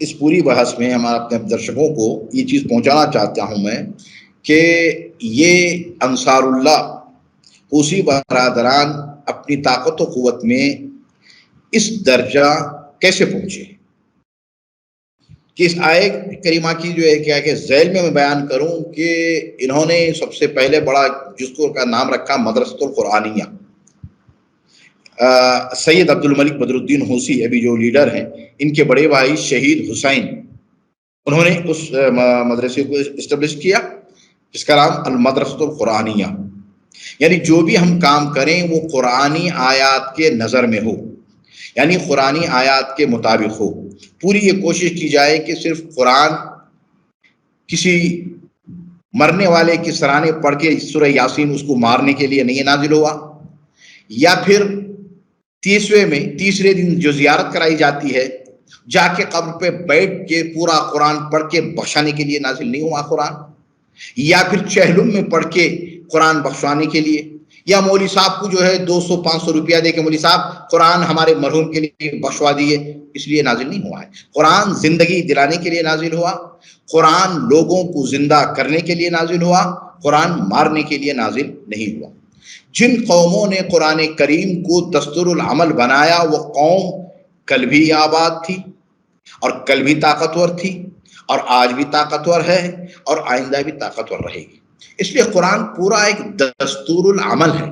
اس پوری بحث میں ہم اپنے درشکوں کو یہ چیز پہنچانا چاہتا ہوں میں کہ یہ انصار اللہ حوثی برادران اپنی طاقت و قوت میں اس درجہ کیسے پہنچے کہ اس آیت کریمہ کی جو ہے کیا کہ ذیل میں بیان کروں کہ انہوں نے سب سے پہلے بڑا جس کو کا نام رکھا مدرسۃ القرآنیہ. سید عبد الملک بدر الدین حوثی ابھی جو لیڈر ہیں، ان کے بڑے بھائی شہید حسین، انہوں نے اس مدرسے کو اسٹیبلش کیا جس کا نام المدرسۃ القرآنیہ. یعنی جو بھی ہم کام کریں وہ قرآنی آیات کے نظر میں ہو، یعنی قرآنی آیات کے مطابق ہو. پوری یہ کوشش کی جائے کہ صرف قرآن کسی مرنے والے کی سرانے پڑھ کے سورہ یاسین اس کو مارنے کے لیے نہیں نازل ہوا، یا پھر تیسرے دن جو زیارت کرائی جاتی ہے جا کے قبر پہ بیٹھ کے پورا قرآن پڑھ کے بخشانے کے لیے نازل نہیں ہوا قرآن، یا پھر چہلم میں پڑھ کے قرآن بخشوانے کے لیے، یا مولوی صاحب کو جو ہے 200-500 روپیہ دے کے مولوی صاحب قرآن ہمارے مرحوم کے لیے بخشوا دیے، اس لیے نازل نہیں ہوا ہے. قرآن زندگی دلانے کے لیے نازل ہوا، قرآن لوگوں کو زندہ کرنے کے لیے نازل ہوا، قرآن مارنے کے لیے نازل نہیں ہوا. جن قوموں نے قرآن کریم کو دستور العمل بنایا وہ قوم کل بھی آباد تھی اور کل بھی طاقتور تھی اور آج بھی طاقتور ہے اور آئندہ بھی طاقتور رہے گی. اس لیے قرآن پورا ایک دستور العمل ہے،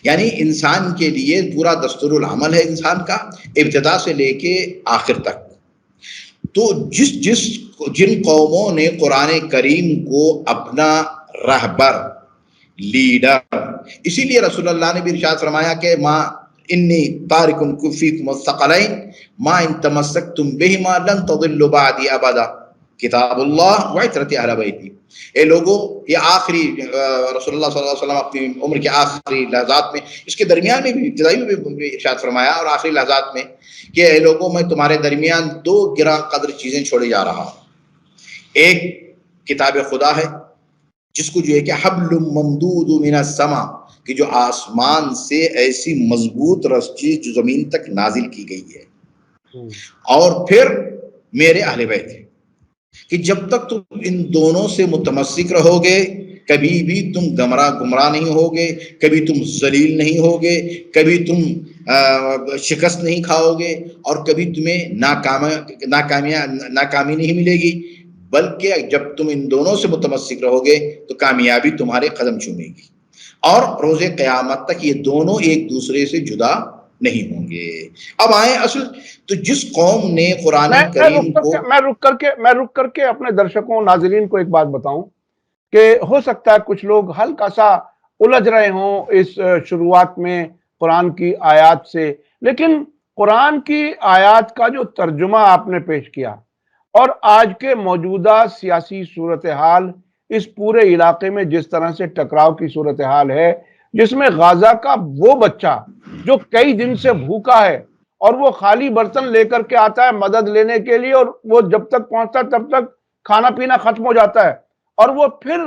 یعنی انسان کے لیے پورا دستور العمل ہے انسان کا، ابتدا سے لے کے آخر تک. تو جن قوموں نے قرآن کریم کو اپنا رہبر، لیڈر، اسی لیے رسول اللہ نے بھی ارشاد فرمایا کہ ماں انی تارک فیکم الثقلین ما ان تمسکتم بہما لن تضلوا بعدی ابدا کتاب اللہ وعترت اہل بیتی. اے لوگوں، یہ آخری رسول اللہ صلی اللہ علیہ وسلم اپنی عمر کے آخری لحظات میں، اس کے درمیان میں بھی ابتدائی میں بھی ارشاد فرمایا اور آخری لحظات میں کہ اے لوگوں، میں تمہارے درمیان 2 گراں قدر چیزیں چھوڑے جا رہا ہوں. ایک کتاب خدا ہے جس کو جو ہے کہ حبل ممدود من السماء، کہ جو آسمان سے ایسی مضبوط رسی جو زمین تک نازل کی گئی ہے، اور پھر میرے اہل بیت، کہ جب تک تم ان دونوں سے متمسک رہو گے کبھی بھی تم گمراہ نہیں ہوگے، کبھی تم ذلیل نہیں ہوگے، کبھی تم شکست نہیں کھاؤ گے، اور کبھی تمہیں ناکامی نہیں ملے گی، بلکہ جب تم ان دونوں سے متمسک رہو گے تو کامیابی تمہارے قدم چومے گی، اور روز قیامت تک یہ دونوں ایک دوسرے سے جدا نہیں ہوں گے. اب آئیں اصل تو جس قوم نے قرآن کریم کو میں رک کر کے اپنے درشکوں ناظرین کو ایک بات بتاؤں کہ ہو سکتا ہے کچھ لوگ ہلکا سا الجھ رہے ہوں اس شروعات میں قرآن کی آیات سے، لیکن قرآن کی آیات کا جو ترجمہ آپ نے پیش کیا اور آج کے موجودہ سیاسی صورتحال، اس پورے علاقے میں جس طرح سے ٹکراؤ کی صورتحال ہے، جس میں غزہ کا وہ بچہ جو کئی دن سے بھوکا ہے اور وہ خالی برتن لے کر کے آتا ہے مدد لینے کے لیے، اور وہ جب تک پہنچتا ہے تب تک کھانا پینا ختم ہو جاتا ہے، اور وہ پھر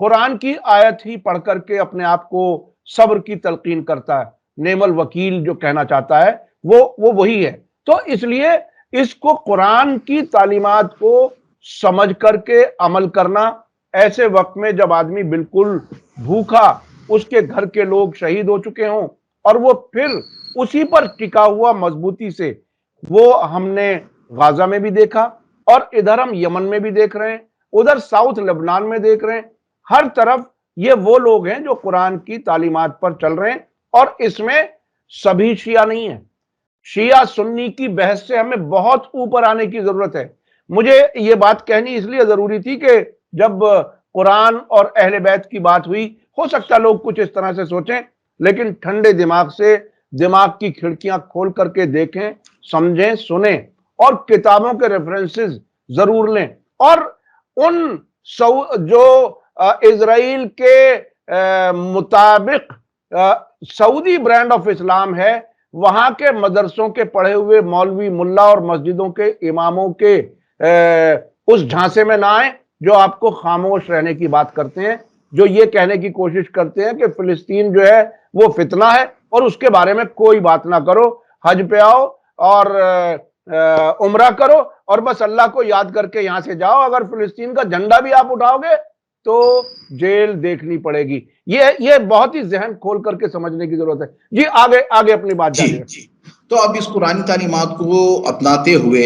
قرآن کی آیت ہی پڑھ کر کے اپنے آپ کو صبر کی تلقین کرتا ہے. نعم الوکیل جو کہنا چاہتا ہے وہ وہی ہے. تو اس لیے اس کو قرآن کی تعلیمات کو سمجھ کر کے عمل کرنا ایسے وقت میں جب آدمی بالکل بھوکا، اس کے گھر کے لوگ شہید ہو چکے ہوں، اور وہ پھر اسی پر ٹکا ہوا مضبوطی سے، وہ ہم نے غزہ میں بھی دیکھا اور ادھر ہم یمن میں بھی دیکھ رہے ہیں، ادھر ساؤتھ لبنان میں دیکھ رہے ہیں. ہر طرف یہ وہ لوگ ہیں جو قرآن کی تعلیمات پر چل رہے ہیں، اور اس میں سبھی شیعہ نہیں ہیں. شیعہ سنی کی بحث سے ہمیں بہت اوپر آنے کی ضرورت ہے. مجھے یہ بات کہنی اس لیے ضروری تھی کہ جب قرآن اور اہل بیت کی بات ہوئی، ہو سکتا ہے لوگ کچھ اس طرح سے سوچیں، لیکن ٹھنڈے دماغ سے دماغ کی کھڑکیاں کھول کر کے دیکھیں، سمجھیں، سنیں، اور کتابوں کے ریفرنسز ضرور لیں. اور ان جو اسرائیل کے مطابق سعودی برانڈ آف اسلام ہے، وہاں کے مدرسوں کے پڑھے ہوئے مولوی ملا اور مسجدوں کے اماموں کے اس جھانسے میں نہ آئیں جو آپ کو خاموش رہنے کی بات کرتے ہیں، جو یہ کہنے کی کوشش کرتے ہیں کہ فلسطین جو ہے وہ فتنہ ہے اور اس کے بارے میں کوئی بات نہ کرو، حج پہ آؤ اور عمرہ کرو اور بس اللہ کو یاد کر کے یہاں سے جاؤ، اگر فلسطین کا جھنڈا بھی آپ اٹھاؤ گے تو جیل دیکھنی پڑے گی۔ یہ بہت ہی ذہن کھول کر کے سمجھنے کی ضرورت ہے۔ جی آگے اپنی بات جاری رکھیں۔ جی تو اب اس قرآن تعلیمات کو اپناتے ہوئے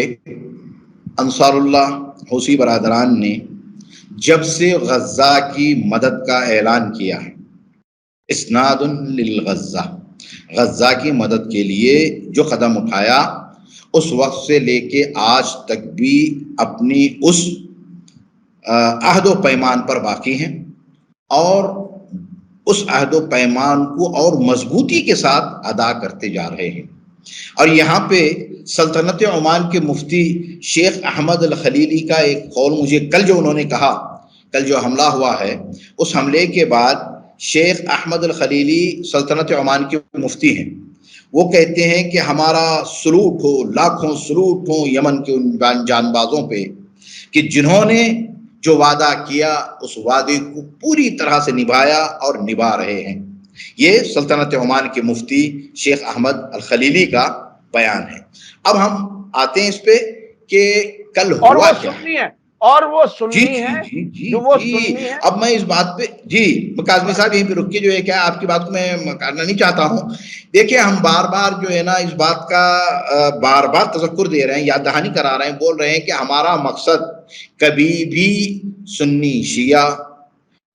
انصار اللہ حوثی برادران نے جب سے غزہ کی مدد کا اعلان کیا ہے، اسناد للغزہ، غزہ کی مدد کے لیے جو قدم اٹھایا، اس وقت سے لے کے آج تک بھی اپنی اس عہد و پیمان پر باقی ہیں اور اس عہد و پیمان کو اور مضبوطی کے ساتھ ادا کرتے جا رہے ہیں۔ اور یہاں پہ سلطنت عمان کے مفتی شیخ احمد الخلیلی کا ایک قول مجھے کل جو انہوں نے کہا، کل جو حملہ ہوا ہے، اس حملے کے بعد شیخ احمد الخلیلی سلطنت عمان کے مفتی ہیں، وہ کہتے ہیں کہ ہمارا سلوٹ ہو، لاکھوں سلوٹ ہوں یمن کے ان جان بازوں پہ کہ جنہوں نے جو وعدہ کیا اس وعدے کو پوری طرح سے نبھایا اور نبھا رہے ہیں۔ یہ سلطنت عمان کے مفتی شیخ احمد الخلیلی کا بیان ہے۔ اب ہم آتے ہیں اس پہ کہ کل ہوا کیا ہے۔ اور وہ سنی ہے۔ اب میں اس بات پہ کاظمی صاحب یہیں پہ رک کے جو ہے کیا آپ کی بات کو میں کرنا نہیں چاہتا ہوں۔ دیکھیں ہم بار بار جو ہے نا اس بات کا بار بار تذکر دے رہے ہیں، یاد دہانی کرا رہے ہیں، بول رہے ہیں کہ ہمارا مقصد کبھی بھی سنی شیعہ،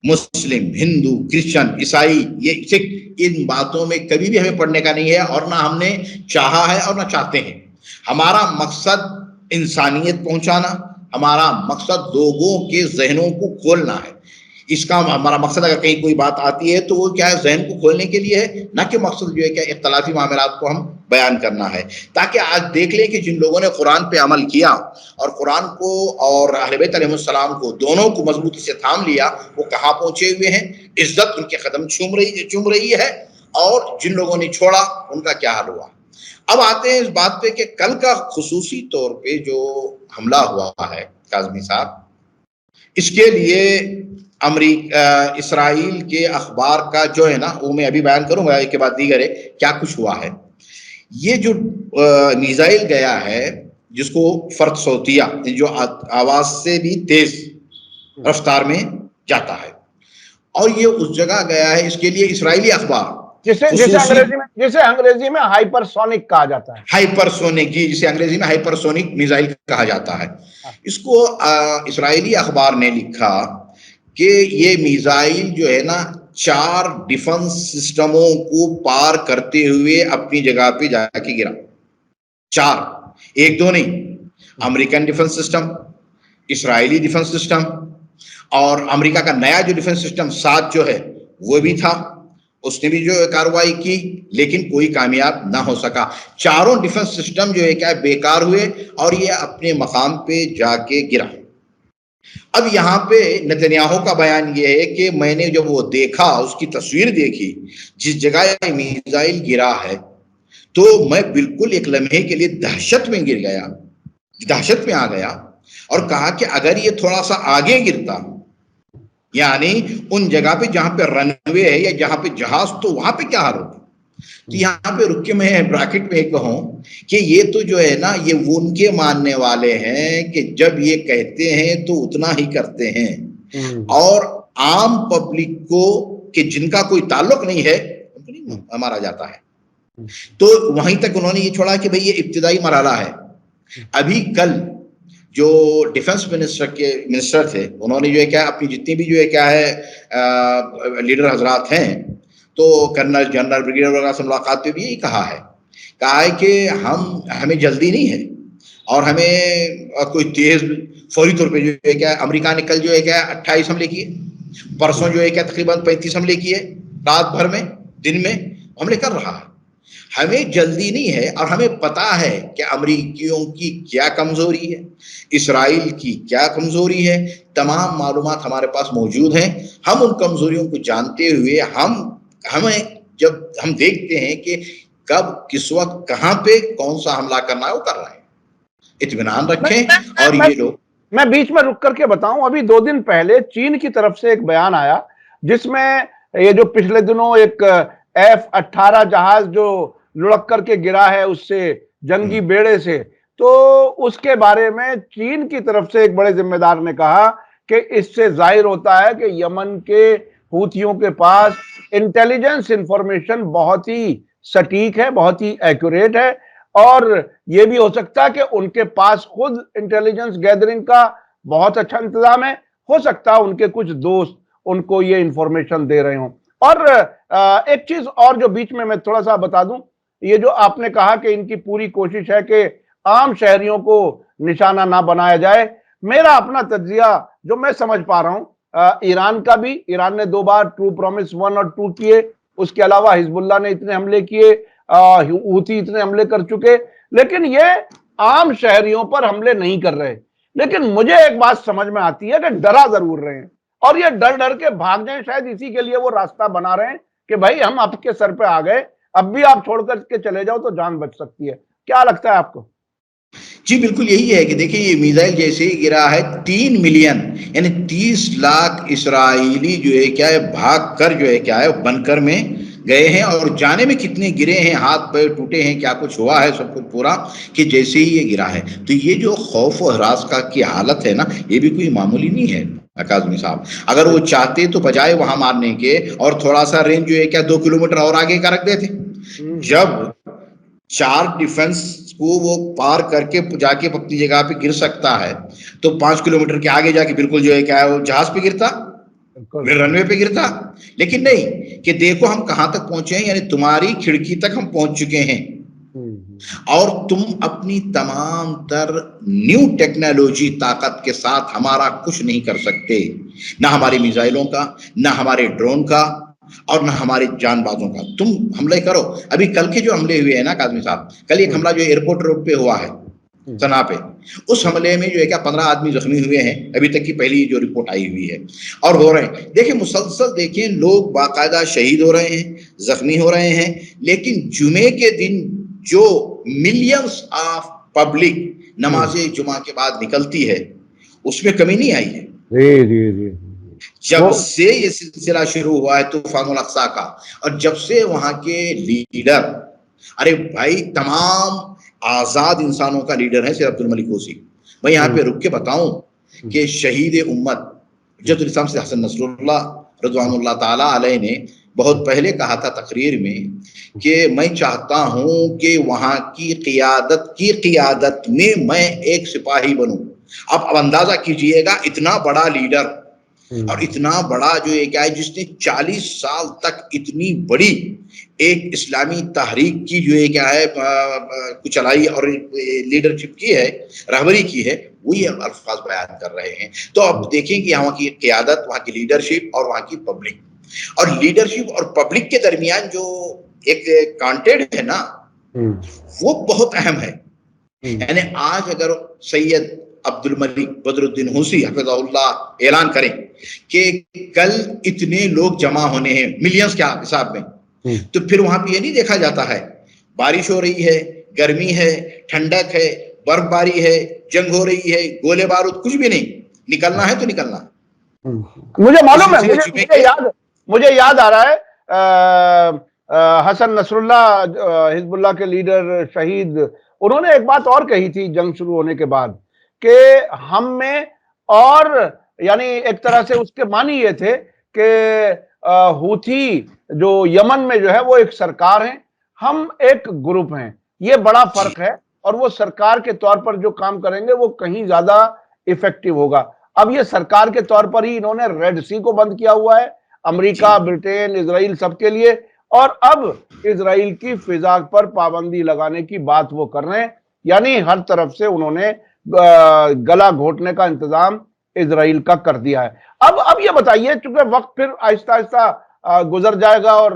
مسلم، ہندو، کرسچن، عیسائی، یہ سکھ، ان باتوں میں کبھی بھی ہمیں پڑھنے کا نہیں ہے اور نہ ہم نے چاہا ہے اور نہ چاہتے ہیں۔ ہمارا مقصد انسانیت پہنچانا، ہمارا مقصد لوگوں کے ذہنوں کو کھولنا ہے۔ اس کا ہمارا مقصد اگر کہیں کوئی بات آتی ہے تو وہ کیا ہے، ذہن کو کھولنے کے لیے ہے، نہ کہ مقصد جو ہے کیا اختلافی معاملات کو ہم بیان کرنا ہے، تاکہ آج دیکھ لیں کہ جن لوگوں نے قرآن پہ عمل کیا اور قرآن کو اور اہل بیت علیہ السلام کو دونوں کو مضبوطی سے تھام لیا، وہ کہاں پہنچے ہوئے ہیں، عزت ان کے قدم چوم رہی ہے، اور جن لوگوں نے چھوڑا ان کا کیا حال ہوا۔ اب آتے ہیں اس بات پہ کہ کل کا خصوصی طور پہ جو حملہ ہوا ہے کاظمی صاحب، اس کے لیے اسرائیل کے اخبار کا جو ہے نا وہ میں ابھی بیان کروں گا، ایک کے بعد دیگر ہے کیا کچھ ہوا ہے۔ یہ جو میزائل گیا ہے جس کو فرد صوتیہ، جو آواز سے بھی تیز رفتار میں جاتا ہے، اور یہ اس جگہ گیا ہے، اس کے لیے اسرائیلی اخبار جسے انگریزی میں ہائپر سونک کہا جاتا ہے، ہائپر سونک، جسے انگریزی میں ہائپر سونک میزائل کہا جاتا ہے۔ اس کو اسرائیلی اخبار نے لکھا کہ یہ میزائل جو ہے نا 4 ڈیفنس سسٹموں کو پار کرتے ہوئے اپنی جگہ پہ جا کے گرا۔ 4، 1 2 نہیں، امریکن ڈیفنس سسٹم، اسرائیلی ڈیفنس سسٹم، اور امریکہ کا نیا جو ڈیفنس سسٹم 7 جو ہے وہ بھی تھا، اس نے بھی جو کارروائی کی لیکن کوئی کامیاب نہ ہو سکا۔ چاروں ڈیفنس سسٹم جو ہے کیا بیکار ہوئے اور یہ اپنے مقام پہ جا کے گرا۔ اب یہاں پہ نتنیاہو کا بیان یہ ہے کہ میں نے جب وہ دیکھا، اس کی تصویر دیکھی جس جگہ یہ میزائل گرا ہے، تو میں بالکل ایک لمحے کے لیے دہشت میں گر گیا، دہشت میں آ گیا، اور کہا کہ اگر یہ تھوڑا سا آگے گرتا، یعنی ان جگہ پہ جہاں پہ رن وے ہے یا جہاں پہ جہاز، تو وہاں پہ کیا حال ہوتا۔ تو یہاں پہ رک کے میں براکٹ میں کہوں کہ یہ تو جو ہے نا یہ وہ ان کے ماننے والے ہیں کہ جب یہ کہتے ہیں تو اتنا ہی کرتے ہیں، اور عام پبلک کو کہ جن کا کوئی تعلق نہیں ہے ان کو نہیں مارا جاتا ہے۔ تو وہیں تک انہوں نے یہ چھوڑا کہ بھئی یہ ابتدائی مرحلہ ہے۔ ابھی کل جو ڈیفنس منسٹر تھے، انہوں نے جو ہے کیا اپنی جتنی بھی جو ہے کیا ہے لیڈر حضرات ہیں، تو کرنل، جنرل، بریگیڈیئر وغیرہ سے ملاقات پہ بھی یہی کہا ہے کہ ہمیں جلدی نہیں ہے، اور ہمیں کوئی تیز فوری طور پہ جو ہے کیا امریکہ نے کل جو ہے کیا 28 حملے کیے، پرسوں جو ہے کیا تقریباً 35 حملے کیے، رات بھر میں، دن میں حملے کر رہا ہے۔ ہمیں جلدی نہیں ہے، اور ہمیں پتا ہے کہ امریکیوں کی کیا کمزوری ہے، اسرائیل کی کیا کمزوری ہے، تمام معلومات ہمارے پاس موجود ہیں۔ ہم ان کمزوریوں کو جانتے ہوئے ہمیں جب ہم دیکھتے ہیں کہ کب کس وقت کہاں پہ کون سا حملہ کرنا ہے وہ کر رہے ہیں، اطمینان رکھیں۔ اور یہ لوگ، میں بیچ میں رک کر کے بتاؤں، ابھی 2 دن پہلے چین کی طرف سے ایک بیان آیا جس میں یہ جو پچھلے دنوں ایک F-18 جہاز جو لڑک کر کے گرا ہے اس سے جنگی بیڑے سے، تو اس کے بارے میں چین کی طرف سے ایک بڑے ذمہ دار نے کہا کہ اس سے ظاہر ہوتا ہے کہ یمن کے حوثیوں کے پاس انٹیلیجنس انفارمیشن بہت ہی سٹیک ہے، بہت ہی ایکوریٹ ہے، اور یہ بھی ہو سکتا ہے کہ ان کے پاس خود انٹیلیجنس گیدرنگ کا بہت اچھا انتظام ہے، ہو سکتا ہے ان کے کچھ دوست ان کو یہ انفارمیشن دے رہے ہوں۔ اور ایک چیز اور جو بیچ میں تھوڑا سا بتا دوں، یہ جو آپ نے کہا کہ ان کی پوری کوشش ہے کہ عام شہریوں کو نشانہ نہ بنایا جائے، میرا اپنا تجزیہ جو میں سمجھ پا رہا ہوں، ایران کا بھی، ایران نے 2 بار ٹرو پرومس 1 اور 2 کیے، اس کے علاوہ حزب اللہ نے اتنے حملے کیے، حوثی اتنے حملے کر چکے، لیکن یہ عام شہریوں پر حملے نہیں کر رہے۔ لیکن مجھے ایک بات سمجھ میں آتی ہے کہ ڈرا ضرور رہے ہیں، اور یہ ڈر ڈر کے بھاگ جائیں، شاید اسی کے لیے وہ راستہ بنا رہے ہیں کہ بھائی ہم آپ کے سر پہ آ گئے، اب بھی آپ چھوڑ کر کے چلے جاؤ تو جان بچ سکتی ہے۔ کیا لگتا ہے آپ کو؟ جی بالکل یہی ہے کہ دیکھیں یہ میزائل جیسے ہی گرا ہے 3 ملین یعنی 30 لاکھ اسرائیلی جو ہے کیا ہے بھاگ کر جو ہے کیا ہے بنکر میں گئے ہیں، اور جانے میں کتنے گرے ہیں، ہاتھ پیر ٹوٹے ہیں، کیا کچھ ہوا ہے سب کچھ پورا، کہ جیسے ہی یہ گرا ہے تو یہ جو خوف و ہراس کا کی حالت ہے نا، یہ بھی کوئی معمولی نہیں ہے کاظمی صاحب۔ اگر وہ چاہتے تو بجائے وہاں مارنے کے اور تھوڑا سا رینج جو ہے کیا 2 کلومیٹر اور آگے کا رکھ دیتے۔ جب 4 ڈیفنس کو وہ پار کر کے جا کے اپنی جگہ پہ گر سکتا ہے تو 5 کلومیٹر کے آگے جا کے بالکل جو ہے کیا ہے وہ جہاز پہ گرتا، رن وے پہ گرتا، لیکن نہیں کہ دیکھو ہم کہاں تک پہنچے ہیں، یعنی تمہاری کھڑکی تک ہم پہنچ چکے ہیں، اور تم اپنی تمام تر نیو ٹیکنالوجی طاقت کے ساتھ ہمارا کچھ نہیں کر سکتے، نہ ہماری میزائلوں کا، نہ ہمارے ڈرون کا، اور نہ ہمارے جان بازوں کا۔ تم حملے کرو۔ ابھی کل کے جو حملے ہوئے ہیں نا کاظمی صاحب، کل ایک حملہ جو ایئرپورٹ روڈ پہ ہوا ہے صنعاء پہ، اس حملے میں جو ہے کیا 15 آدمی زخمی ہوئے ہیں، ابھی تک کی پہلی جو رپورٹ آئی ہوئی ہے، اور ہو رہے ہیں۔ دیکھیں مسلسل دیکھیں لوگ باقاعدہ شہید ہو رہے ہیں، زخمی ہو رہے ہیں، لیکن جمعے کے دن جو ملینز آف پبلک نماز جمعہ کے بعد نکلتی ہے اس میں کمی نہیں آئی ہے۔ جب سے یہ سلسلہ شروع ہوا ہے طوفان الاقصی کا، اور جب سے وہاں کے لیڈر، ارے بھائی تمام آزاد انسانوں کا لیڈر ہے سید عبد الملک حوثی۔ میں یہاں پہ رک کے بتاؤں کہ شہید امت حجت الاسلام سے حسن نصر اللہ رضوان اللہ تعالی علیہ نے بہت پہلے کہا تھا تقریر میں کہ میں چاہتا ہوں کہ وہاں کی قیادت میں میں ایک سپاہی بنوں۔ اب اندازہ کیجئے گا اتنا بڑا لیڈر اور اتنا بڑا جو ہے کیا ہے جس نے 40 سال تک اتنی بڑی ایک اسلامی تحریک کی جو ہے کیا ہے چلائی اور لیڈرشپ کی ہے، رہبری کی ہے، وہی الفاظ بیان کر رہے ہیں۔ تو اب دیکھیں کہ وہاں کی قیادت، وہاں کی لیڈرشپ اور وہاں کی پبلک، اور لیڈرشپ اور پبلک کے درمیان جو ایک کانٹیکٹ ہے نا وہ بہت اہم ہے۔ یعنی آج اگر سید عبد الملک بدر الدین حوثی حفظہ اللہ اعلان کریں کہ کل اتنے لوگ جمع ہونے ہیں ملینز کے حساب میں، تو پھر وہاں پہ یہ نہیں دیکھا جاتا ہے بارش ہو رہی ہے، گرمی ہے، ٹھنڈک ہے، برف باری ہے، جنگ ہو رہی ہے، گولے بارود، کچھ بھی نہیں، نکلنا ہے تو نکلنا۔ مجھے معلوم ہے، مجھے یاد آ رہا ہے حسن نصر اللہ حزب اللہ کے لیڈر شہید، انہوں نے ایک بات اور کہی تھی جنگ شروع ہونے کے بعد کہ ہم میں، اور یعنی ایک طرح سے اس کے معنی یہ تھے کہ حوثی جو یمن میں جو ہے وہ ایک سرکار ہیں، ہم ایک گروپ ہیں، یہ بڑا فرق ہے، اور وہ سرکار کے طور پر جو کام کریں گے وہ کہیں زیادہ ایفیکٹو ہوگا۔ اب یہ سرکار کے طور پر ہی انہوں نے ریڈ سی کو بند کیا ہوا ہے، امریکہ، برطین، اسرائیل سب کے لیے، اور اب اسرائیل کی فضا پر پابندی لگانے کی بات وہ کر رہے ہیں، یعنی ہر طرف سے انہوں نے گلا گھونٹنے کا انتظام اسرائیل کا کر دیا ہے۔ اب یہ بتائیے، چونکہ وقت پھر آہستہ آہستہ گزر جائے گا اور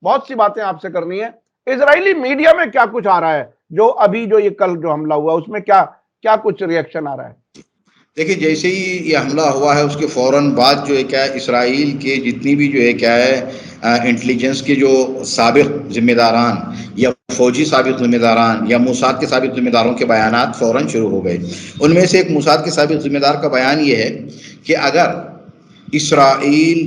بہت سی باتیں آپ سے کرنی ہے، اسرائیلی میڈیا میں کیا کچھ آ رہا ہے؟ جو ابھی جو یہ کل جو حملہ ہوا اس میں کیا کچھ ریئیکشن آ رہا ہے؟ دیکھیں جیسے ہی یہ حملہ ہوا ہے اس کے فوراً بعد جو ہے کیا ہے اسرائیل کے جتنی بھی جو ہے کیا ہے انٹیلیجنس کے جو سابق ذمہ داران یا فوجی سابق ذمہ داران یا موساد کے سابق ذمہ داروں کے بیانات فوراً شروع ہو گئے۔ ان میں سے ایک موساد کے سابق ذمہ دار کا بیان یہ ہے کہ اگر اسرائیل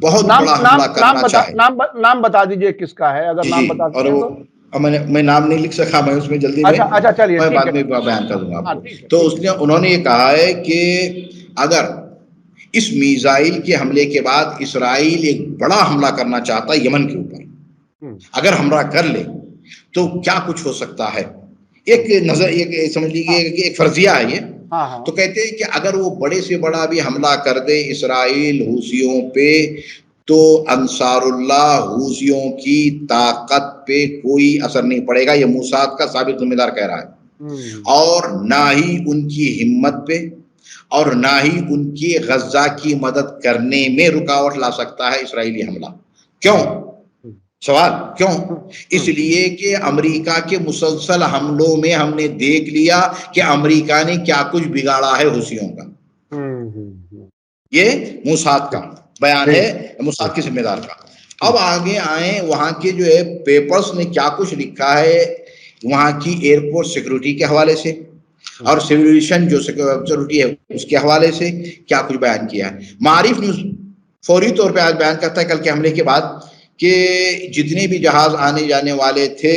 بہت بڑا حملہ کرنا چاہے، نام بتا دیجئے کس کا ہے، اگر نام بتا سکیں تو۔ اب میں نام نہیں لکھ سکا، میں اس میں جلدی میں اچھا چلیے میں ٹھیک بعد ہے، میں بیان کر دوں گا آپ ہاں کو. ٹھیک ہے تو ٹھیک ہے. انہوں نے یہ کہا ہے کہ اگر اس میزائل کے حملے کے بعد اسرائیل ایک بڑا حملہ کرنا چاہتا ہے یمن کے اوپر، اگر حملہ کر لے تو کیا کچھ ہو سکتا ہے. ایک نظر ایک سمجھ لیجیے کہ ایک فرضیہ ہے یہ. ہاں تو کہتے ہیں کہ اگر وہ بڑے سے بڑا بھی حملہ کر دے اسرائیل حوثیوں پہ، تو انصار اللہ حوثیوں کی طاقت پہ کوئی اثر نہیں پڑے گا. یہ موساد کا سابق ذمہ دار کہہ رہا ہے. اور نہ ہی ان کی ہمت پہ اور نہ ہی ان کی غزہ کی مدد کرنے میں رکاوٹ لا سکتا ہے اسرائیلی حملہ. کیوں؟ سوال کیوں؟ اس لیے کہ امریکہ کے مسلسل حملوں میں ہم نے دیکھ لیا کہ امریکہ نے کیا کچھ بگاڑا ہے حوثیوں کا. یہ موساد کا بیان ہے، موساد کے ذمہ دار کا. اب آگے آئیں، وہاں کے جو ہے پیپرز نے کیا کچھ لکھا ہے وہاں کی ایئرپورٹ سیکورٹی کے حوالے سے اور سیویلیشن جو سیکورٹی ہے اس کے حوالے سے کیا کچھ بیان کیا ہے. معارف نیوز فوری طور پہ آج بیان کرتا ہے کل کے حملے کے بعد کہ جتنے بھی جہاز آنے جانے والے تھے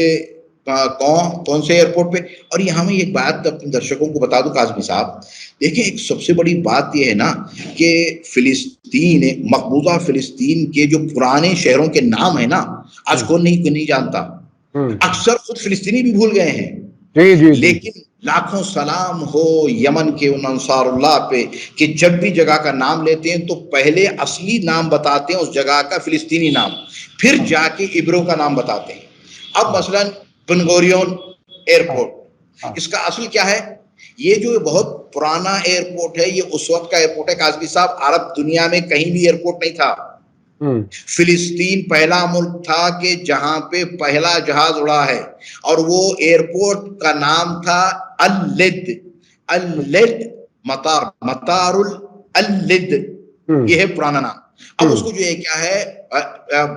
کون سے ایئرپورٹ پہ. اور یہاں میں ایک بات اپنے درشکوں کو بتا دوں کاظمی صاحب، دیکھیں ایک سب سے بڑی بات یہ ہے نا کہ فلسطین، مقبوضہ فلسطین کے جو پرانے شہروں کے نام ہیں نا آج کون نہیں جانتا. اکثر خود فلسطینی بھی بھول گئے ہیں. لیکن لاکھوں سلام ہو یمن کے ان انصار اللہ پہ کہ جب بھی جگہ کا نام لیتے ہیں تو پہلے اصلی نام بتاتے ہیں اس جگہ کا فلسطینی نام، پھر جا کے عبروں کا نام بتاتے ہیں. اب مثلا بن گوریون ایئرپورٹ، اس کا اصل کیا ہے؟ یہ جو بہت پرانا ایئرپورٹ ہے، یہ اس وقت کا ایئرپورٹ ہے کاظمی صاحب، عرب دنیا میں کہیں بھی ایئرپورٹ نہیں تھا. فلسطین پہلا ملک تھا کہ جہاں پہ پہلا جہاز اڑا ہے، اور وہ ایئرپورٹ کا نام تھا اللد. اللد مطار اللد، یہ ہے پرانا نام. اب اس کو جو ہے کیا ہے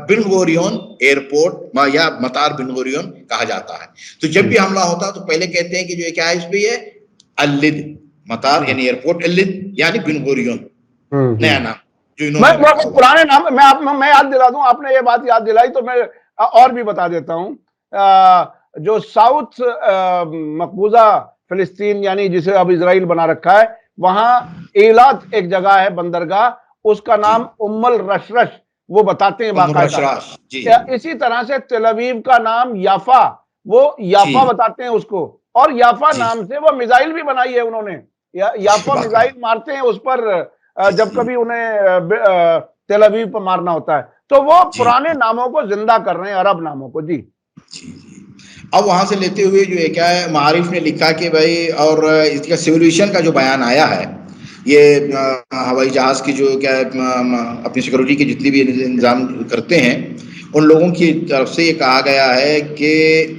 بن گوریون ایئرپورٹ یا مطار بن گوریون کہا جاتا ہے. تو جب بھی حملہ ہوتا تو پہلے کہتے ہیں کہ جو ہے کیا ہے اس پہ یہ اللد مطار یعنی ایئرپورٹ اللد یعنی بن گوریون، نیا نام جو انہوں نے رکھا ہوا. پرانے نام میں یاد دلا دوں، آپ نے یہ بات یاد دلائی تو میں اور بھی بتا دیتا ہوں. جو ساؤتھ مقبوضہ فلسطین یعنی جسے اب اسرائیل بنا رکھا ہے، وہاں ایلات ایک جگہ ہے بندرگاہ، اس کا نام ام الرشرش، وہ بتاتے ہیں باقاعدہ. اسی طرح سے تل ابیب کا نام یافا، وہ یافا بتاتے ہیں اس کو، اور یافا نام سے وہ میزائل بھی بنائی ہے انہوں نے. یافا میزائل مارتے ہیں اس پر جب کبھی انہیں تل ابیب پر مارنا ہوتا ہے. تو وہ پرانے ناموں کو زندہ کر رہے ہیں، عرب ناموں کو. جی اب وہاں سے لیتے ہوئے جو ہے کیا ہے معارف نے لکھا کہ بھائی، اور اس کا سیولیشن کا جو بیان آیا ہے، یہ ہوائی جہاز کی جو کیا اپنی سیکورٹی کے جتنی بھی انتظام کرتے ہیں ان لوگوں کی طرف سے یہ کہا گیا ہے کہ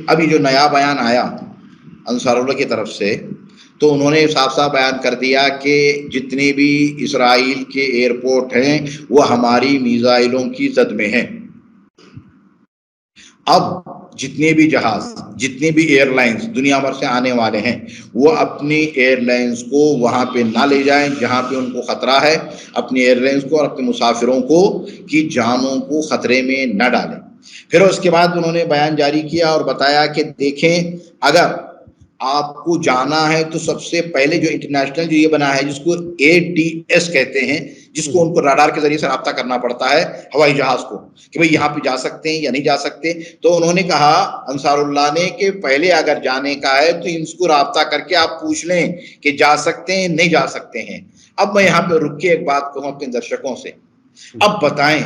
ابھی جو نیا بیان آیا انصار اللہ کی طرف سے، تو انہوں نے صاف صاف بیان کر دیا کہ جتنے بھی اسرائیل کے ایئرپورٹ ہیں وہ ہماری میزائلوں کی زد میں ہیں. اب جتنے بھی جہاز، جتنے بھی ایئر لائنز دنیا بھر سے آنے والے ہیں، وہ اپنی ایئر لائنز کو وہاں پہ نہ لے جائیں جہاں پہ ان کو خطرہ ہے. اپنی ایئر لائنز کو اور اپنے مسافروں کو کی جانوں کو خطرے میں نہ ڈالیں. پھر اس کے بعد انہوں نے بیان جاری کیا اور بتایا کہ دیکھیں، اگر آپ کو جانا ہے تو سب سے پہلے جو انٹرنیشنل جو یہ بنا ہے جس کو ADS کہتے ہیں، جس کو ان کو راڈار کے ذریعے سے رابطہ کرنا پڑتا ہے ہوائی جہاز کو کہ بھئی یہاں پہ جا سکتے ہیں یا نہیں جا سکتے. تو انہوں نے کہا انصار اللہ نے کہ پہلے اگر جانے کا ہے تو ان کو رابطہ کر کے آپ پوچھ لیں کہ جا سکتے ہیں نہیں جا سکتے ہیں. اب میں یہاں پہ رک کے ایک بات کہوں اپنے درشکوں سے، اب بتائیں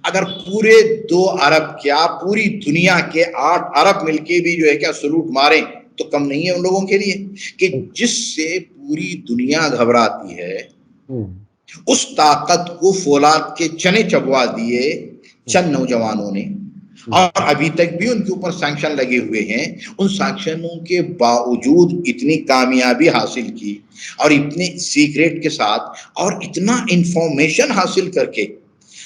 اگر پورے 2 ارب کیا پوری دنیا کے 8 ارب مل کے بھی جو ہے کیا سلوٹ ماریں تو کم نہیں ہے ان لوگوں کے لیے کہ جس سے پوری دنیا گھبراتی ہے. اس طاقت کو فولاد کے چنے چبوا دیے چند نوجوانوں نے، اور ابھی تک بھی ان کے اوپر سینکشن لگے ہوئے ہیں. ان سینکشنوں کے باوجود اتنی کامیابی حاصل کی اور اتنے سیکریٹ کے ساتھ اور اتنا انفارمیشن حاصل کر کے،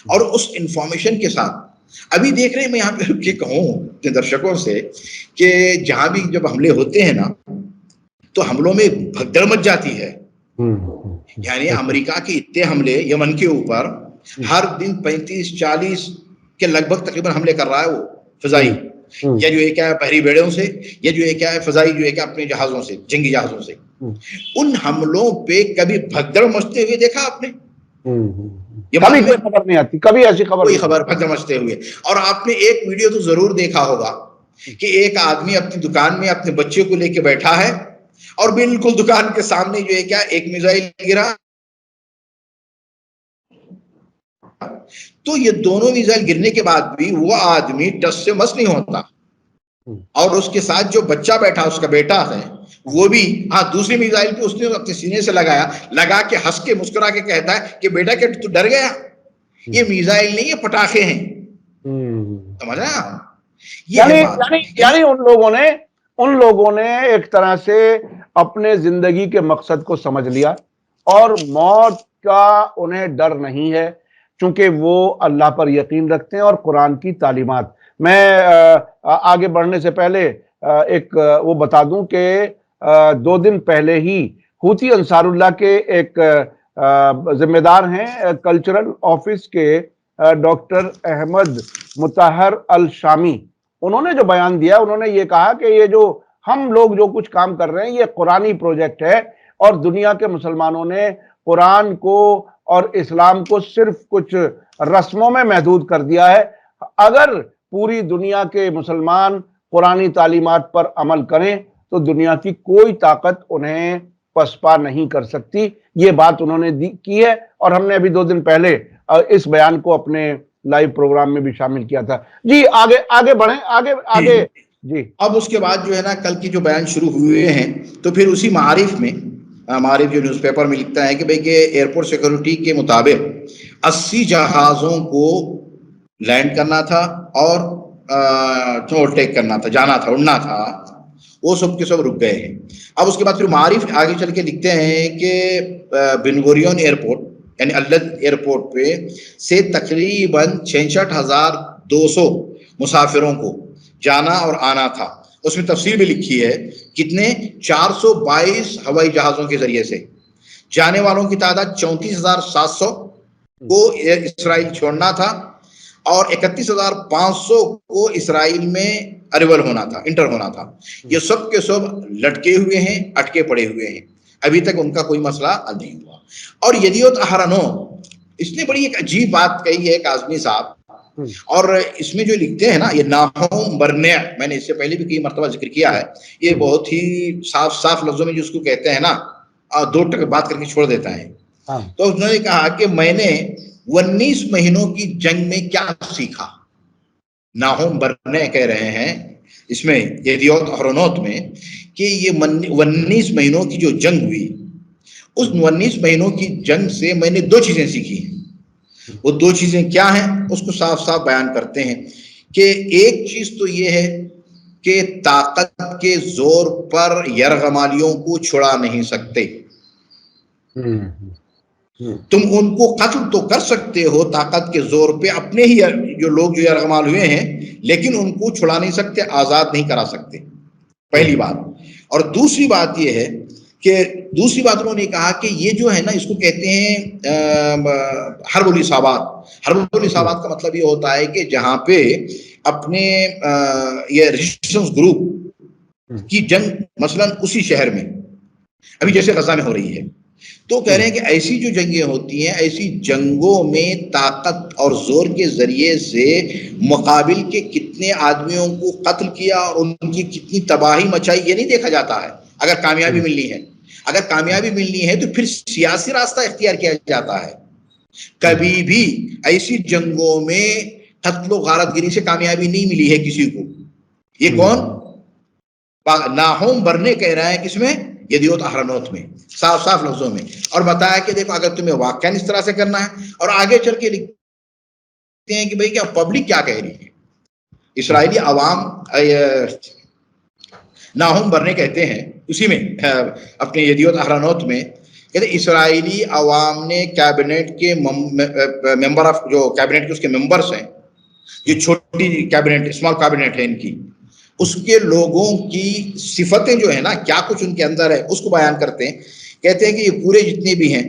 اور اس انفارمیشن کے ساتھ ابھی دیکھ رہے ہیں. میں یہاں پہ رک کے کہوں اپنے درشکوں سے کہ جہاں بھی جب حملے ہوتے ہیں نا تو حملوں میں بھگدڑ مچ جاتی ہے. یعنی امریکہ کے اتنے حملے یمن کے اوپر ہر دن 35-40 کے لگ بھگ تقریباً حملے کر رہا ہے وہ فضائی. یا جو ہے کیا بحری بیڑوں سے، یا جو ہے کیا فضائی جو ہے کیا اپنے جہازوں سے، جنگی جہازوں سے، ان حملوں پہ کبھی بھگدڑ مچتے ہوئے دیکھا آپ نے؟ کبھی کوئی خبر نہیں آتی، کبھی ایسی خبر کوئی نہیں خبر بھگدڑ مچتے ہوئے. اور آپ نے ایک ویڈیو تو ضرور دیکھا ہوگا کہ ایک آدمی اپنی دکان میں اپنے بچے کو لے کے بیٹھا ہے اور بالکل دکان کے سامنے جو ہے کیا ایک میزائل گرا. تو یہ دونوں میزائل گرنے کے بعد بھی وہ آدمی ٹس سے مس نہیں ہوتا، اور اس کے ساتھ جو بچہ بیٹھا اس کا بیٹا ہے وہ بھی، ہاں دوسری میزائل پہ اس نے اپنے سینے سے لگا کے ہنس کے مسکرا کے کہتا ہے کہ بیٹا کہ تو ڈر گیا، یہ میزائل نہیں، یہ پٹاخے ہیں. سمجھ رہے ہیں؟ یعنی ان لوگوں نے ایک طرح سے اپنے زندگی کے مقصد کو سمجھ لیا، اور موت کا انہیں ڈر نہیں ہے، چونکہ وہ اللہ پر یقین رکھتے ہیں اور قرآن کی تعلیمات. میں آگے بڑھنے سے پہلے ایک وہ بتا دوں کہ 2 دن پہلے ہی حوثی انصار اللہ کے ایک ذمہ دار ہیں کلچرل آفس کے، ڈاکٹر احمد مطہر الشامی، انہوں نے جو بیان دیا، انہوں نے یہ کہا کہ یہ جو ہم لوگ جو کچھ کام کر رہے ہیں یہ قرآنی پروجیکٹ ہے، اور دنیا کے مسلمانوں نے قرآن کو اور اسلام کو صرف کچھ رسموں میں محدود کر دیا ہے. اگر پوری دنیا کے مسلمان قرآنی تعلیمات پر عمل کریں تو دنیا کی کوئی طاقت انہیں پسپا نہیں کر سکتی. یہ بات انہوں نے کی ہے، اور ہم نے ابھی 2 دن پہلے اس بیان کو اپنے لائیو پروگرام میں بھی شامل کیا تھا. جی آگے بڑھیں، آگے. جی اب اس کے بعد جو ہے نا کل کی جو بیان شروع ہوئے ہیں، تو پھر اسی معارف میں، معارف جو نیوز پیپر میں لکھتا ہے کہ بھئی کہ ایئرپورٹ سیکورٹی کے مطابق 80 جہازوں کو لینڈ کرنا تھا اور اوورٹیک کرنا تھا، جانا تھا، اڑنا تھا، وہ سب کے سب رک گئے ہیں. اب اس کے بعد پھر معارف آگے چل کے لکھتے ہیں کہ بن غوریون ایئرپورٹ یعنی الد ایئرپورٹ پہ سے تقریباً 66,200 مسافروں کو جانا اور آنا تھا. اس میں تفصیل بھی لکھی ہے کتنے، 422 ہوائی جہازوں کے ذریعے سے جانے والوں کی تعداد 34,700 کو اسرائیل چھوڑنا تھا، اور 31,500 کو اسرائیل میں ارریول ہونا تھا، انٹر ہونا تھا. یہ سب کے سب لٹکے ہوئے ہیں، اٹکے پڑے ہوئے ہیں، ابھی تک ان کا کوئی مسئلہ حل نہیں ہوا. اور یدیوت احرنوت اس نے بڑی ایک عجیب بات کہی ہے کاظمی صاحب، اور اس میں جو لکھتے ہیں نا، یہ ناہوم برنع، میں نے اس سے پہلے بھی کئی مرتبہ ذکر کیا ہے، یہ بہت ہی صاف لفظوں میں جس کو کہتے ہیں نا، 2 ٹک بات کر کے چھوڑ دیتا ہے. تو انہوں نے کہا کہ میں نے 19 مہینوں کی جنگ میں کیا سیکھا. ناہوم برنع کہہ رہے ہیں اس میں یدیوت احرنوت میں کہ یہ 19 مہینوں کی جو جنگ ہوئی، اس 19 مہینوں کی جنگ سے میں نے 2 چیزیں سیکھی ہیں. وہ 2 چیزیں کیا ہیں اس کو صاف بیان کرتے ہیں کہ ایک چیز تو یہ ہے کہ طاقت کے زور پر یرغمالیوں کو چھڑا نہیں سکتے. تم ان کو قتل تو کر سکتے ہو طاقت کے زور پہ، اپنے ہی جو لوگ جو یرغمال ہوئے ہیں، لیکن ان کو چھڑا نہیں سکتے، آزاد نہیں کرا سکتے، پہلی بات. اور دوسری بات یہ ہے کہ انہوں نے کہا کہ یہ جو ہے نا، اس کو کہتے ہیں حرب الاصابات. حرب الاصابات کا مطلب یہ ہوتا ہے کہ جہاں پہ اپنے یہ ریزسٹنس گروپ کی جنگ مثلا اسی شہر میں، ابھی جیسے غزہ میں ہو رہی ہے، تو کہہ رہے ہیں کہ ایسی جو جنگیں ہوتی ہیں، ایسی جنگوں میں طاقت اور زور کے ذریعے سے مقابل کے کتنے آدمیوں کو قتل کیا اور ان کی کتنی تباہی مچائی، یہ نہیں دیکھا جاتا ہے. اگر کامیابی ملنی ہے تو پھر سیاسی راستہ اختیار کیا جاتا ہے. کبھی بھی ایسی جنگوں میں قتل و غارت گری سے کامیابی نہیں ملی ہے کسی کو. یہ کون؟ ناہوم برنع کہہ رہا ہے، کس میں؟ یدیوت احرنوت میں، صاف لفظوں میں. اور بتایا کہ دیکھو اگر تمہیں واقعاً اس طرح سے کرنا ہے، اور آگے چل کے لکھتے ہیں کہ بھئی کیا پبلک کیا کہہ رہی ہے. اسرائیلی عوام ناہوم برنع کہتے ہیں اسی میں اپنے یدیوت احرنوت میں، کہتے اسرائیلی عوام نے کیبنٹ کے ممبر جو کیبنٹ کے اس کے ممبرز ہیں، جو چھوٹی کیبنٹ، اسمال کیبنٹ ہے ان کی، اس کے لوگوں کی صفتیں جو ہے نا، کیا کچھ ان کے اندر ہے، اس کو بیان کرتے ہیں. کہتے ہیں کہ یہ پورے جتنے بھی ہیں،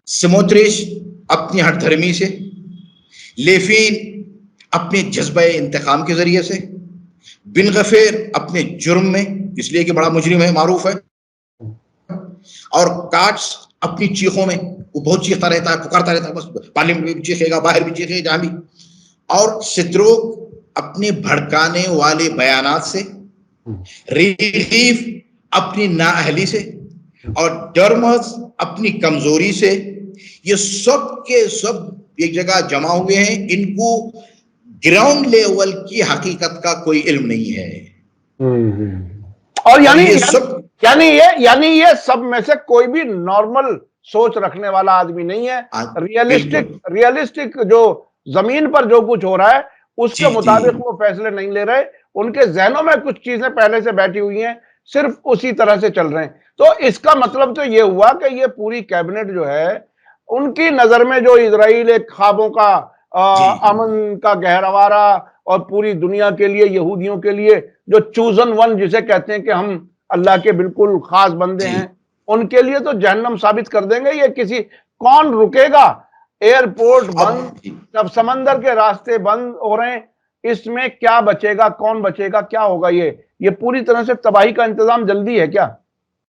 سموتریش اپنی ہٹ دھرمی سے، لیفین اپنے جذبہ انتقام کے ذریعے سے، بن غفیر اپنے جرم میں، اس لیے کہ بڑا مجرم ہے، معروف ہے، اور کاٹس اپنی چیخوں میں، وہ بہت چیختا رہتا ہے، پکارتا رہتا ہے، بس پارلیمنٹ میں بھی چیخے گا، باہر بھی چیخے گا، جہاں بھی. اور ستروک اپنے بھڑکانے والے بیانات سے، ریلیف اپنی نااہلی سے، اور ڈرمز اپنی کمزوری سے، یہ سب کے سب ایک جگہ جمع ہوئے ہیں. ان کو گراؤنڈ لیول کی حقیقت کا کوئی علم نہیں ہے. اور یہ سب یعنی یہ سب میں سے کوئی بھی نارمل سوچ رکھنے والا آدمی نہیں ہے. بالکل ریئلسٹک جو زمین پر جو کچھ ہو رہا ہے اس جی کے جی مطابق وہ فیصلے نہیں لے رہے. ان کے ذہنوں میں کچھ چیزیں پہلے سے بیٹھی ہوئی ہیں، صرف اسی طرح سے چل رہے ہیں. تو اس کا مطلب تو یہ ہوا کہ یہ پوری کیبنٹ جو ہے ان کی نظر میں جو اسرائیل ایک خوابوں کا جی امن کا گہوارہ، اور پوری دنیا کے لیے، یہودیوں کے لیے جو چوزن ون جسے کہتے ہیں کہ ہم اللہ کے بالکل خاص بندے جی ہیں، ان کے لیے تو جہنم ثابت کر دیں گے. یہ کون رکے گا؟ ایئرپورٹ اب بند، جب سمندر کے راستے بند ہو رہے ہیں، اس میں کیا بچے گا؟ کون بچے گا؟ کیا ہوگا؟ یہ پوری طرح سے تباہی کا انتظام جلدی ہے کیا؟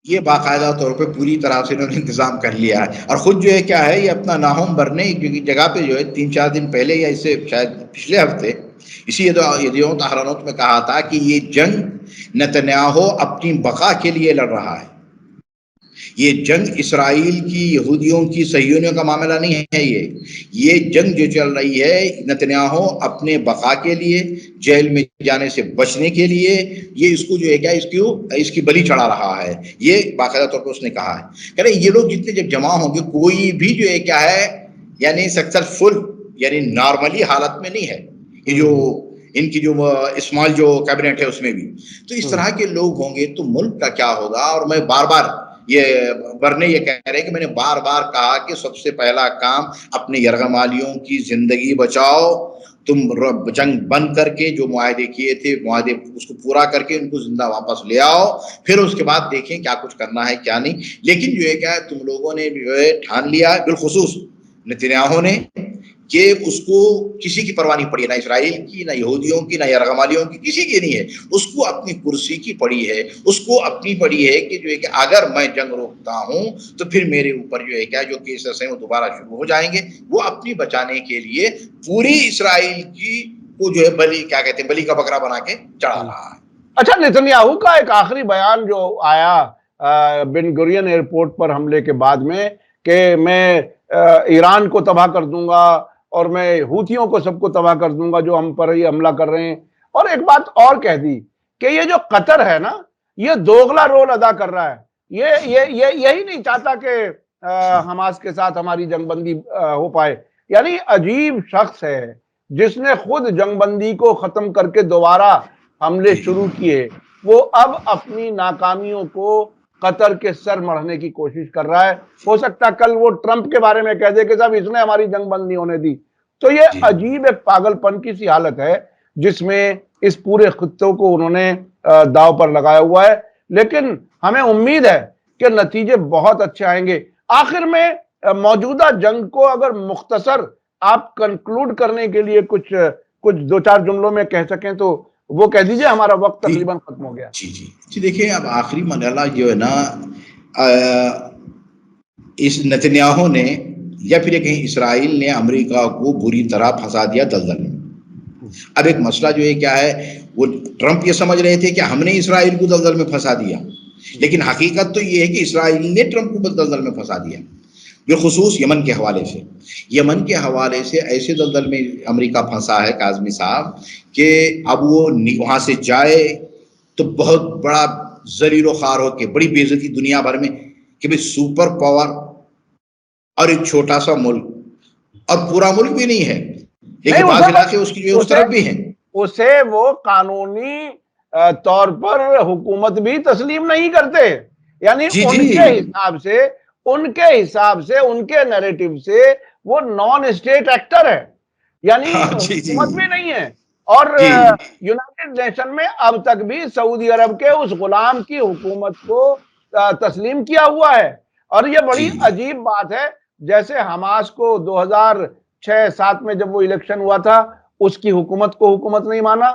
یہ باقاعدہ طور پہ پوری طرح سے انہوں نے انتظام کر لیا ہے. اور خود جو ہے کیا ہے، یہ اپنا ناہم بھرنے کی جگہ پہ جو ہے 3-4 دن پہلے یا اس سے شاید پچھلے ہفتے اسی یدیوں تحرانوت میں کہا تھا کہ یہ جنگ نتنیاہو اپنی بقا کے لیے لڑ رہا ہے. یہ جنگ اسرائیل کی، یہودیوں کی، صہیونیوں کا معاملہ نہیں ہے. یہ جنگ جو چل رہی ہے نتنیاہو اپنے بقا کے لیے، جیل میں جانے سے بچنے کے لیے، یہ اس کو جو ہے کیا اس کی بلی چڑھا رہا ہے. یہ باقاعدہ طور پر اس نے کہا ہے. کہہ رہے یہ لوگ جتنے جب جمع ہوں گے، کوئی بھی جو ہے کیا ہے یعنی سکسیسفل یعنی نارملی حالت میں نہیں ہے. یہ جو ان کی جو اسمال جو کیبنٹ ہے اس میں بھی تو اس طرح کے لوگ ہوں گے تو ملک کا کیا ہوگا. اور میں بار بار یہ برنے یہ کہہ رہے کہ میں نے بار بار کہا کہ سب سے پہلا کام اپنے یرغمالیوں کی زندگی بچاؤ. تم جنگ بند کر کے جو معاہدے کیے تھے، معاہدے اس کو پورا کر کے ان کو زندہ واپس لے آؤ، پھر اس کے بعد دیکھیں کیا کچھ کرنا ہے کیا نہیں. لیکن جو ہے کیا ہے تم لوگوں نے جو ہے ٹھان لیا ہے، بالخصوص نتنیاہو نے، کہ اس کو کسی کی پرواہ نہیں پڑی، نہ اسرائیل کی، نہ یہودیوں کی، نہ یرغمالیوں کی، کسی کی نہیں ہے. اس کو اپنی کرسی کی پڑی ہے، اس کو اپنی پڑی ہے کہ جو ہے کہ اگر میں جنگ روکتا ہوں تو پھر میرے اوپر جو ہے کیا جو کیسز ہیں وہ دوبارہ شروع ہو جائیں گے. وہ اپنی بچانے کے لیے پوری اسرائیل کی کو جو ہے بلی کیا کہتے ہیں بلی کا بکرا بنا کے چڑھا رہا ہے. اچھا، نتنیاہو کا ایک آخری بیان جو آیا بن گورین ایئرپورٹ پر حملے کے بعد میں کہ میں ایران کو تباہ کر دوں گا اور میں ہوتھیوں کو سب کو تباہ کر دوں گا جو ہم پر یہ حملہ کر رہے ہیں. اور ایک بات اور کہہ دی کہ یہ جو قطر ہے نا، یہ دوغلا رول ادا کر رہا ہے. یہی نہیں چاہتا کہ حماس کے ساتھ ہماری جنگ بندی ہو پائے. یعنی عجیب شخص ہے جس نے خود جنگ بندی کو ختم کر کے دوبارہ حملے شروع کیے. وہ اب اپنی ناکامیوں کو قطر کے سر مڑھنے کی کوشش کر رہا ہے. ہو سکتا کل وہ ٹرمپ کے بارے میں کہہ دے کہ صاحب اس نے ہماری جنگ بند نہیں ہونے دی. تو یہ عجیب ایک پاگل پن کی سی حالت ہے جس میں اس پورے خطوں کو انہوں نے داؤ پر لگایا ہوا ہے. لیکن ہمیں امید ہے کہ نتیجے بہت اچھے آئیں گے. آخر میں موجودہ جنگ کو اگر مختصر آپ کنکلوڈ کرنے کے لیے کچھ 2-4 جملوں میں کہہ سکیں تو وہ کہہ دیجئے. ہمارا وقت تقریباً ختم ہو گیا. جی دیکھیں اب آخری مرحلہ جو ہے نا اس نتنیاہو نے یا پھر کہیں اسرائیل نے امریکہ کو بری طرح پھنسا دیا دلدل میں. اب ایک مسئلہ جو ہے کیا ہے، وہ ٹرمپ یہ سمجھ رہے تھے کہ ہم نے اسرائیل کو دلدل میں پھنسا دیا، لیکن حقیقت تو یہ ہے کہ اسرائیل نے ٹرمپ کو دلدل میں پھنسا دیا. بالخصوص یمن کے حوالے سے ایسے دلدل میں امریکہ پھنسا ہے کاظمی صاحب کہ اب وہ وہاں سے جائے تو بہت بڑا ذلیل و خوار ہو کے بڑی بے عزتی دنیا بھر میں کہ بھئی سپر پاور اور ایک چھوٹا سا ملک، اور پورا ملک بھی نہیں ہے لیکن بعض علاقے اس کی جو اس طرف بھی ہیں، اسے وہ قانونی طور پر حکومت بھی تسلیم نہیں کرتے. یعنی ان کے حساب سے ان کے نیریٹو سے وہ نان اسٹیٹ ایکٹر ہے، یعنی حکومت بھی نہیں ہے. اور یونائٹڈ نیشن میں اب تک بھی سعودی عرب کے اس غلام کی حکومت کو تسلیم کیا ہوا ہے. اور یہ بڑی عجیب بات ہے. جیسے حماس کو 2006-07 میں جب وہ الیکشن ہوا تھا اس کی حکومت کو حکومت نہیں مانا،